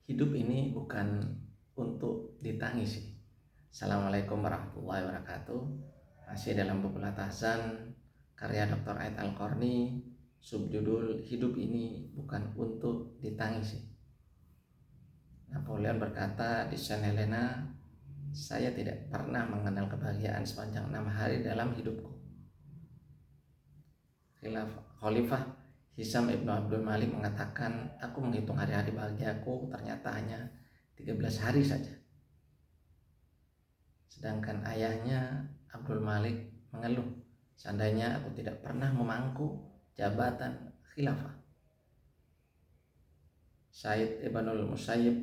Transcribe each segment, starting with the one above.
Hidup ini bukan untuk ditangisi. Assalamualaikum warahmatullahi wabarakatuh. Masih dalam buku Latasan karya Dr. Ait Al-Qarni, subjudul Hidup ini bukan untuk ditangisi. Napoleon berkata di Saint Helena, saya tidak pernah mengenal kebahagiaan sepanjang 6 hari dalam hidupku. Khalifah Hisam Ibnu Abdul Malik mengatakan, aku menghitung hari-hari bahagiaku, ternyata hanya 13 hari saja. Sedangkan ayahnya Abdul Malik mengeluh, seandainya aku tidak pernah memangku jabatan khilafah. Said Ibnul Musayyib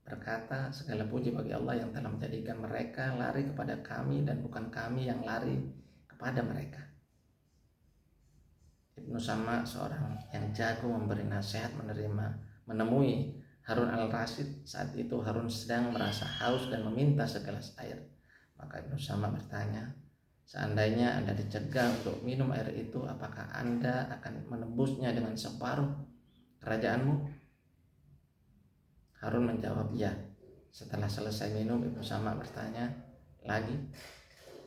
berkata, segala puji bagi Allah yang telah menjadikan mereka lari kepada kami dan bukan kami yang lari kepada mereka. Ibnu Sama, seorang yang jago memberi nasihat, menemui Harun al-Rasyid. Saat itu Harun sedang merasa haus dan meminta segelas air. Maka Ibnu Sama bertanya, seandainya Anda dicegah untuk minum air itu, apakah Anda akan menebusnya dengan separuh kerajaanmu? Harun menjawab, ya. Setelah selesai minum, Ibnu Sama bertanya lagi,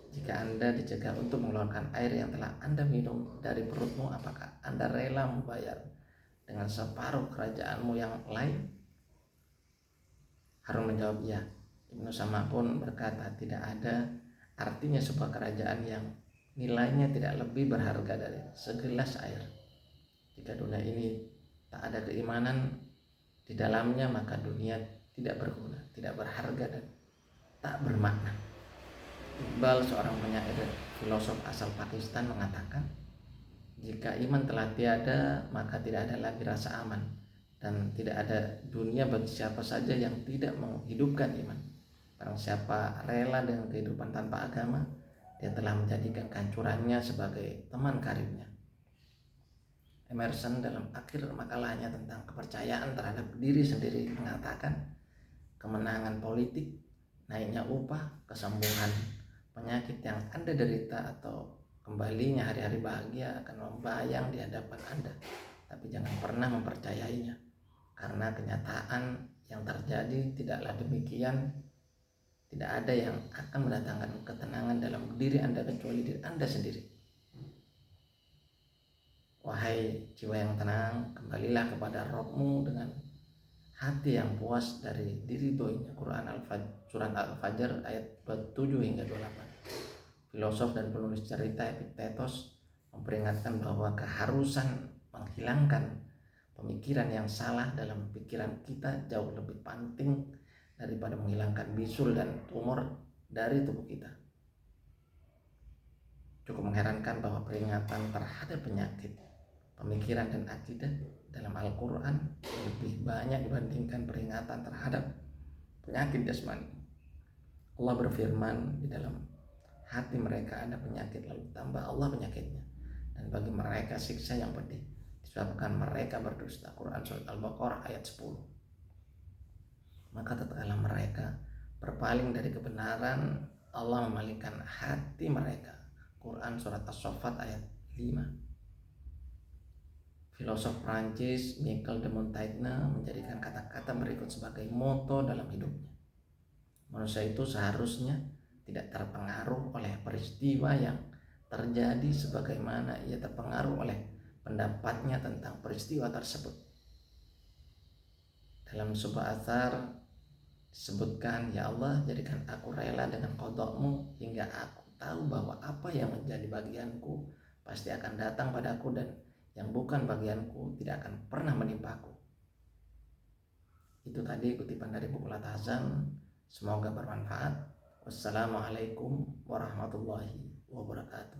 jika Anda dicegah untuk mengeluarkan air yang telah Anda minum dari perutmu, apakah Anda rela membayar dengan separuh kerajaanmu yang lain? Harun menjawab, ya. Ibnu Sama pun berkata, tidak ada artinya sebuah kerajaan yang nilainya tidak lebih berharga dari segelas air. Jika dunia ini tak ada keimanan di dalamnya, maka dunia tidak berguna, tidak berharga, dan tak bermakna. Iqbal, seorang penyair filosof asal Pakistan, mengatakan, jika iman telah tiada, maka tidak ada lagi rasa aman, dan tidak ada dunia bagi siapa saja yang tidak menghidupkan iman. Barang siapa rela dengan kehidupan tanpa agama, dia telah menjadikan kehancurannya sebagai teman karibnya. Emerson dalam akhir makalahnya tentang kepercayaan terhadap diri sendiri mengatakan, kemenangan politik, naiknya upah, kesembuhan penyakit yang Anda derita, atau kembalinya hari-hari bahagia akan membayang di hadapan Anda. Tapi jangan pernah mempercayainya, karena kenyataan yang terjadi tidaklah demikian. Tidak ada yang akan mendatangkan ketenangan dalam diri Anda kecuali diri Anda sendiri. Wahai jiwa yang tenang, kembalilah kepada Rabb-Mu dengan hati yang puas dari diridhoinya. Quran Surat Al-Fajr ayat 27 hingga 28. Filosof dan penulis cerita Epictetus memperingatkan bahwa keharusan menghilangkan pemikiran yang salah dalam pikiran kita jauh lebih penting daripada menghilangkan bisul dan tumor dari tubuh kita. Cukup mengherankan bahwa peringatan terhadap penyakit pemikiran dan akidah dalam Al-Quran lebih banyak dibandingkan peringatan terhadap penyakit jasmani. Allah berfirman, di dalam hati mereka ada penyakit, lalu tambah Allah penyakitnya, dan bagi mereka siksa yang pedih disebabkan mereka berdusta. Quran Surat Al-Baqarah ayat 10. Maka tatkala mereka berpaling dari kebenaran, Allah memalingkan hati mereka. Quran Surat As-Saffat ayat 5. Filosof Prancis Michel de Montaigne menjadikan kata-kata berikut sebagai moto dalam hidupnya. Manusia itu seharusnya tidak terpengaruh oleh peristiwa yang terjadi sebagaimana ia terpengaruh oleh pendapatnya tentang peristiwa tersebut. Dalam sebuah atsar disebutkan, ya Allah, jadikan aku rela dengan qada-Mu hingga aku tahu bahwa apa yang menjadi bagianku pasti akan datang padaku, dan yang bukan bagianku tidak akan pernah menimpaku. Itu tadi kutipan dari buku Latasan. Semoga bermanfaat. Wassalamualaikum warahmatullahi wabarakatuh.